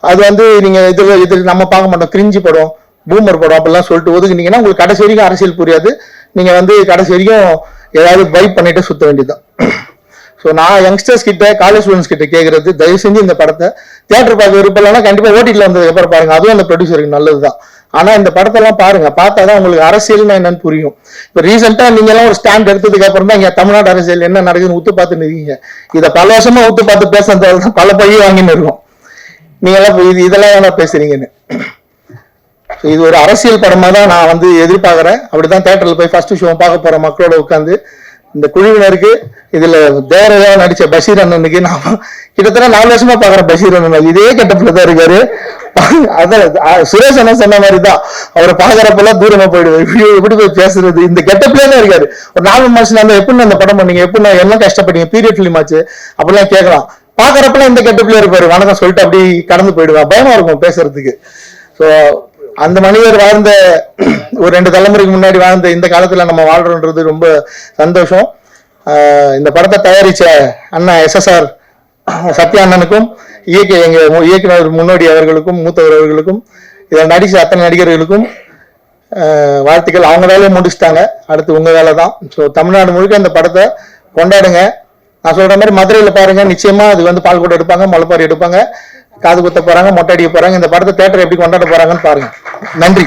அது வந்து நீங்க இது நம்ம பார்க்க மாட்டோம், கிரிஞ்சி படம், பூமர் படம் அப்படிலாம் சொல்லிட்டு ஒதுக்குனீங்கன்னா உங்களுக்கு கடைசி வரைக்கும் அரசியல் புரியாது. நீங்க வந்து கடைசி வரைக்கும் ஏதாவது வைப் பண்ணிட்டு சுத்த வேண்டியதுதான். ஸோ நான் யங்ஸ்டர்ஸ் கிட்ட, காலேஜ் ஸ்டூடெண்ட்ஸ் கிட்ட கேட்கறது, தயவு செஞ்சு இந்த படத்தை தியேட்டர் பார்க்க விருப்பம் இல்லைன்னா கண்டிப்பா ஓடிடியில் வந்ததுக்கு அப்புறம் பாருங்க, அதுவும் அந்த ப்ரொடியூசருக்கு நல்லதுதான். ஆனா இந்த படத்தெல்லாம் பாருங்க, பார்த்தாதான் உங்களுக்கு அரசியல்னா என்னன்னு புரியும். இப்ப ரீசெண்டா நீங்க எல்லாம் ஒரு ஸ்டாண்ட் எடுத்ததுக்கு அப்புறம் தான் இங்க தமிழ்நாடு அரசியல் என்ன நடக்குதுன்னு ஊத்து பார்த்து நிற்கீங்க. இதை பல வருஷமா ஊத்து பார்த்து பேசுறதால பல பைய வாங்கின்னு இருக்கோம். நீங்க எல்லாம் இதெல்லாம் என்ன பேசுறீங்கன்னு. இது ஒரு அரசியல் படமா தான் நான் வந்து எதிர்பார்க்கிறேன். அப்படிதான் தியேட்டர்ல போய் ஃபர்ஸ்ட் ஷோ பார்க்க போற மக்களோட உட்காந்து இந்த குழுவினருக்கு, இதுல தேவரையா நடிச்ச பஷீர் அண்ணனுக்கு நான் கிட்டத்தட்ட 4 வருஷமா பாக்குறேன். பஷீர் அண்ணன் இதே கெட்டப்ல தான் இருக்காரு. அதான் சுரேஷ் அண்ணன் சொன்ன மாதிரிதான், அவரை பாக்குறப்பெல்லாம் தூரமா போயிடுவாரு. எப்படி போய் பேசுறது, இந்த கெட்டப்லயே தான் இருக்காரு. ஒரு 4 மாசம் அந்த எப்படி அந்த படம் பண்ணீங்க, எப்படி எல்லாம் கஷ்டப்பட்டீங்க, பீரியட் ஃபிலிம் ஆச்சு அப்படிலாம் கேட்கலாம். பாக்குறப்பெல்லாம் இந்த கெட்டப்லயே இருப்பாரு. வணக்கம் சொல்லிட்டு அப்படி கடந்து போயிடுவா, பயமா இருக்கும் பேசுறதுக்கு. ஸோ அந்த மனிதர் வாழ்ந்த ஒரு 2 தலைமுறைக்கு முன்னாடி வாழ்ந்த இந்த காலத்துல நம்ம வாழ்றோன்றது ரொம்ப சந்தோஷம். இந்த படத்தை தயாரிச்ச அண்ணா SSR சத்யா அண்ணனுக்கும், எங்க இயக்குனர் முன்னோடி அவர்களுக்கும், மூத்தவர் அவர்களுக்கும், இதில் நடிச்ச அத்தனை நடிகர்களுக்கும் வாழ்த்துக்கள். அவங்க வேலையை முடிச்சுட்டாங்க, அடுத்து உங்க வேலை தான். ஸோ தமிழ்நாடு முழுக்க இந்த படத்தை கொண்டாடுங்க. நான் சொல்ற மாதிரி மதுரையில் பாருங்க, நிச்சயமா அது வந்து பால் கூட எடுப்பாங்க, முளைப்பாரி எடுப்பாங்க, காது குத்த போறாங்க, மொட்டை அடிக்க போறாங்க. இந்த படத்தை தியேட்டர் எப்படி கொண்டாட போறாங்கன்னு பாருங்க. நன்றி.